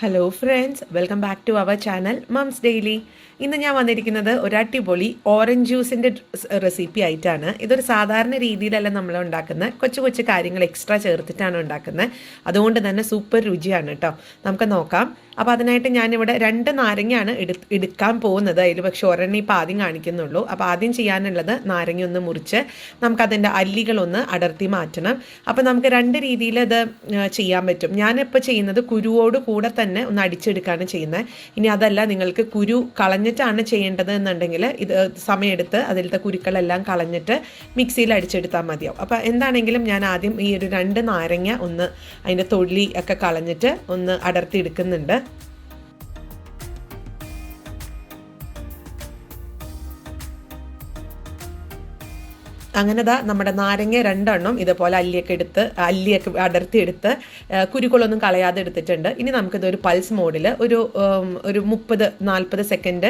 Hello friends, welcome back to our channel mums daily. ഇന്ന് ഞാൻ വന്നിരിക്കുന്നത് ഒരു അടിപൊളി ഓറഞ്ച് ജ്യൂസിൻ്റെ റെസിപ്പി ആയിട്ടാണ്. ഇതൊരു സാധാരണ രീതിയിലല്ല നമ്മൾ ഉണ്ടാക്കുന്നത്, കൊച്ചു കൊച്ചു കാര്യങ്ങൾ എക്സ്ട്രാ ചേർത്തിട്ടാണ് ഉണ്ടാക്കുന്നത്. അതുകൊണ്ട് തന്നെ സൂപ്പർ രുചിയാണ് കേട്ടോ. നമുക്ക് നോക്കാം. അപ്പോൾ അതിനായിട്ട് ഞാനിവിടെ 2 നാരങ്ങയാണ് എടുക്കാൻ പോകുന്നത്. അതിൽ പക്ഷെ ഒരെണ്ണം ഇപ്പോൾ ആദ്യം കാണിക്കുന്നുള്ളൂ. അപ്പോൾ ആദ്യം ചെയ്യാനുള്ളത് നാരങ്ങ ഒന്ന് മുറിച്ച് നമുക്കതിൻ്റെ അല്ലികളൊന്ന് അടർത്തി മാറ്റണം. അപ്പോൾ നമുക്ക് 2 രീതിയിൽ ഇത് ചെയ്യാൻ പറ്റും. ഞാനിപ്പോൾ ചെയ്യുന്നത് കുരുവോട് കൂടെ തന്നെ ഒന്ന് അടിച്ചെടുക്കുകയാണ് ചെയ്യുന്നത്. ഇനി അതല്ല, നിങ്ങൾക്ക് കുരു കളഞ്ഞിട്ടാണ് ചെയ്യേണ്ടത് എന്നുണ്ടെങ്കിൽ ഇത് സമയമെടുത്ത് അതിലത്തെ കുരുക്കളെല്ലാം കളഞ്ഞിട്ട് മിക്സിയിൽ അടിച്ചെടുത്താൽ മതിയാവും. അപ്പോൾ എന്താണെങ്കിലും ഞാൻ ആദ്യം ഈ ഒരു 2 നാരങ്ങ ഒന്ന് അതിൻ്റെ തൊലി ഒക്കെ കളഞ്ഞിട്ട് ഒന്ന് അടർത്തി എടുക്കുന്നുണ്ട്. അങ്ങനെ നമ്മുടെ നാരങ്ങ 2 എണ്ണം ഇതുപോലെ അല്ലിയൊക്കെ അടർത്തിയെടുത്ത് കുരുക്കളൊന്നും കളയാതെ എടുത്തിട്ടുണ്ട്. ഇനി നമുക്കിതൊരു പൾസ് മോഡിൽ ഒരു 30-40 സെക്കൻഡ്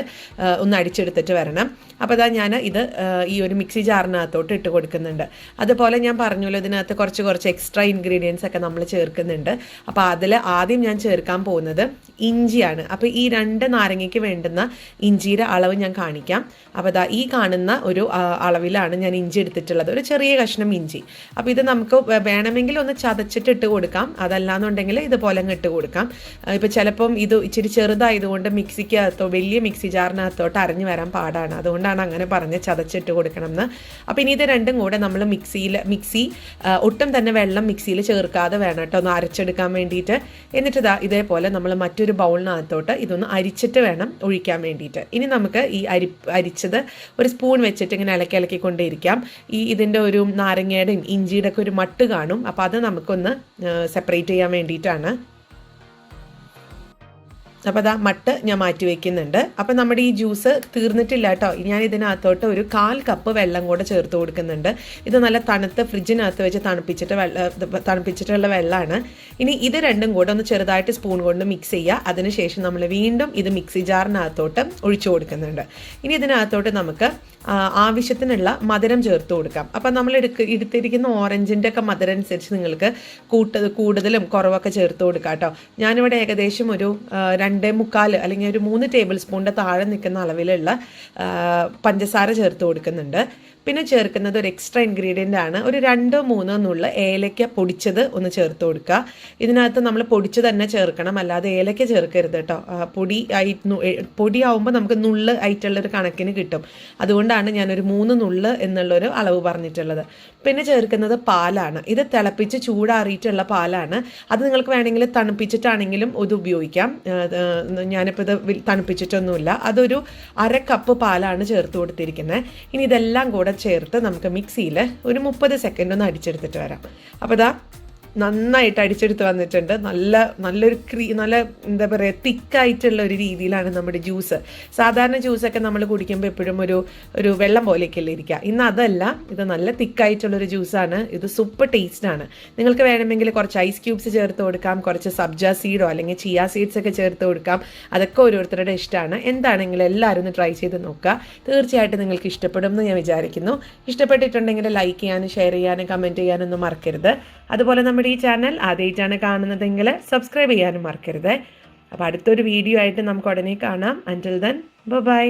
ഒന്ന് അടിച്ചെടുത്തിട്ട് വരണം. അപ്പോൾ ഞാൻ ഇത് ഈ ഒരു മിക്സി ജാറിനകത്തോട്ട് ഇട്ട് കൊടുക്കുന്നുണ്ട്. അതുപോലെ ഞാൻ പറഞ്ഞല്ലോ, ഇതിനകത്ത് കുറച്ച് എക്സ്ട്രാ ഇൻഗ്രീഡിയൻസ് ഒക്കെ നമ്മൾ ചേർക്കുന്നുണ്ട്. അപ്പോൾ അതിൽ ആദ്യം ഞാൻ ചേർക്കാൻ പോകുന്നത് ഇഞ്ചിയാണ്. അപ്പോൾ ഈ 2 നാരങ്ങയ്ക്ക് വേണ്ടുന്ന ഇഞ്ചിയുടെ അളവ് ഞാൻ കാണിക്കാം. അപ്പോൾ ഈ കാണുന്ന ഒരു അളവിലാണ് ഞാൻ ഇഞ്ചി എടുത്തിട്ടുള്ളത്, ഒരു ചെറിയ കഷ്ണം ഇഞ്ചി. അപ്പോൾ ഇത് നമുക്ക് വേണമെങ്കിൽ ഒന്ന് ചതച്ചിട്ട് ഇട്ട് കൊടുക്കാം, അതല്ലാന്നുണ്ടെങ്കിൽ ഇതുപോലെ ഇട്ട് കൊടുക്കാം. ഇപ്പോൾ ചിലപ്പം ഇത് ഇച്ചിരി ചെറുതായതുകൊണ്ട് മിക്സിക്കകത്തോ വലിയ മിക്സി ജാറിനകത്തോട്ട് അരഞ്ഞു വരാൻ പാടാണ്. അതുകൊണ്ടാണ് അങ്ങനെ പറഞ്ഞ് ചതച്ചിട്ട് കൊടുക്കണം എന്ന്. അപ്പോൾ ഇനി ഇത് രണ്ടും കൂടെ നമ്മൾ മിക്സി ഒട്ടും തന്നെ വെള്ളം മിക്സിയിൽ ചേർക്കാതെ വേണം കേട്ടോ ഒന്ന് അരച്ചെടുക്കാൻ വേണ്ടിയിട്ട്. എന്നിട്ട് ഇതേപോലെ നമ്മൾ മറ്റൊരു ബൗളിനകത്തോട്ട് ഇതൊന്ന് അരിച്ചിട്ട് വേണം ഒഴിക്കാൻ വേണ്ടിയിട്ട്. ഇനി നമുക്ക് ഈ അരിച്ചത് ഒരു സ്പൂൺ വെച്ചിട്ട് ഇങ്ങനെ ഇളക്കിക്കൊണ്ടേയിരിക്കാം. ഇതിൻ്റെ ഒരു നാരങ്ങയുടെയും ഇഞ്ചിയുടെ ഒക്കെ ഒരു മട്ട് കാണും. അപ്പോൾ അത് നമുക്കൊന്ന് സെപ്പറേറ്റ് ചെയ്യാൻ വേണ്ടിയിട്ടാണ്. അപ്പോൾ മട്ട് ഞാൻ മാറ്റി വയ്ക്കുന്നുണ്ട്. അപ്പോൾ നമ്മുടെ ഈ ജ്യൂസ് തീർന്നിട്ടില്ല കേട്ടോ. ഞാൻ ഇതിനകത്തോട്ട് ഒരു 1/4 കപ്പ് വെള്ളം കൂടെ ചേർത്ത് കൊടുക്കുന്നുണ്ട്. ഇത് നല്ല തണുത്ത് ഫ്രിഡ്ജിനകത്ത് വെച്ച് തണുപ്പിച്ചിട്ടുള്ള വെള്ളമാണ്. ഇനി ഇത് രണ്ടും കൂടെ ഒന്ന് ചെറുതായിട്ട് സ്പൂൺ കൊണ്ട് മിക്സ് ചെയ്യുക. അതിനുശേഷം നമ്മൾ വീണ്ടും ഇത് മിക്സി ജാറിനകത്തോട്ട് ഒഴിച്ചു കൊടുക്കുന്നുണ്ട്. ഇനി ഇതിനകത്തോട്ട് നമുക്ക് ആവശ്യത്തിനുള്ള മധുരം ചേർത്ത് കൊടുക്കാം. അപ്പം നമ്മൾ എടുത്തിരിക്കുന്ന ഓറഞ്ചിൻ്റെ ഒക്കെ മധുരം അനുസരിച്ച് നിങ്ങൾക്ക് കൂടുതലും കുറവൊക്കെ ചേർത്ത് കൊടുക്കാം കേട്ടോ. ഞാനിവിടെ ഏകദേശം ഒരു 2.25 അല്ലെങ്കിൽ ഒരു 3 ടേബിൾ സ്പൂണിൻ്റെ താഴെ നിൽക്കുന്ന അളവിലുള്ള പഞ്ചസാര ചേർത്ത് കൊടുക്കുന്നുണ്ട്. പിന്നെ ചേർക്കുന്നത് ഒരു എക്സ്ട്രാ ഇൻഗ്രീഡിയൻ്റ് ആണ്. ഒരു 2-3 നുള്ള ഏലക്ക പൊടിച്ചത് ഒന്ന് ചേർത്ത് കൊടുക്കുക. ഇതിനകത്ത് നമ്മൾ പൊടിച്ച് തന്നെ ചേർക്കണം, അല്ലാതെ ഏലക്ക ചേർക്കരുത് കേട്ടോ. പൊടിയാവുമ്പോൾ നമുക്ക് നുള്ള് ആയിട്ടുള്ളൊരു കണക്കിന് കിട്ടും. അതുകൊണ്ടാണ് ഞാനൊരു 3 നുള്ള് എന്നുള്ളൊരു അളവ് പറഞ്ഞിട്ടുള്ളത്. പിന്നെ ചേർക്കുന്നത് പാലാണ്. ഇത് തിളപ്പിച്ച് ചൂടാറിയിട്ടുള്ള പാലാണ്. അത് നിങ്ങൾക്ക് വേണമെങ്കിൽ തണുപ്പിച്ചിട്ടാണെങ്കിലും ഇത് ഉപയോഗിക്കാം. ഞാനിപ്പോൾ ഇത് തണുപ്പിച്ചിട്ടൊന്നുമില്ല. അതൊരു 1/2 കപ്പ് പാലാണ് ചേർത്ത് കൊടുത്തിരിക്കുന്നത്. ഇനി ഇതെല്ലാം കൂടെ ചേർത്ത് നമുക്ക് മിക്സിയിൽ ഒരു 30 സെക്കൻഡ് ഒന്ന് അടിച്ചെടുത്തിട്ട് വരാം. അപ്പോൾ നന്നായിട്ട് അടിച്ചെടുത്ത് വന്നിട്ടുണ്ട്. നല്ലൊരു നല്ല എന്താ പറയുക, തിക്കായിട്ടുള്ള ഒരു രീതിയിലാണ് നമ്മുടെ ജ്യൂസ്. സാധാരണ ജ്യൂസൊക്കെ നമ്മൾ കുടിക്കുമ്പോൾ എപ്പോഴും ഒരു വെള്ളം പോലെയൊക്കെയല്ലേ ഇരിക്കുക. ഇന്ന് അതല്ല, ഇത് നല്ല തിക്കായിട്ടുള്ളൊരു ജ്യൂസാണ്. ഇത് സൂപ്പർ ടേസ്റ്റാണ്. നിങ്ങൾക്ക് വേണമെങ്കിൽ കുറച്ച് ഐസ് ക്യൂബ്സ് ചേർത്ത് കൊടുക്കാം, കുറച്ച് സബ്ജ സീഡോ അല്ലെങ്കിൽ ചിയ സീഡ്സ് ഒക്കെ ചേർത്ത് കൊടുക്കാം. അതൊക്കെ ഓരോരുത്തരുടെ ഇഷ്ടമാണ്. എന്താണെങ്കിലും എല്ലാവരും ഒന്ന് ട്രൈ ചെയ്ത് നോക്കുക. തീർച്ചയായിട്ടും നിങ്ങൾക്ക് ഇഷ്ടപ്പെടും എന്ന് ഞാൻ വിചാരിക്കുന്നു. ഇഷ്ടപ്പെട്ടിട്ടുണ്ടെങ്കിൽ ലൈക്ക് ചെയ്യാനും ഷെയർ ചെയ്യാനും കമൻറ്റ് ചെയ്യാനൊന്നും മറക്കരുത്. അതുപോലെ നമ്മുടെ ഈ ചാനൽ ആദ്യമായിട്ടാണ് കാണുന്നതെങ്കിൽ സബ്സ്ക്രൈബ് ചെയ്യാനും മറക്കരുത്. അപ്പോൾ അടുത്തൊരു വീഡിയോ ആയിട്ട് നമുക്ക് ഉടനെ കാണാം. അൻറ്റിൽ ദെൻ ബൈ.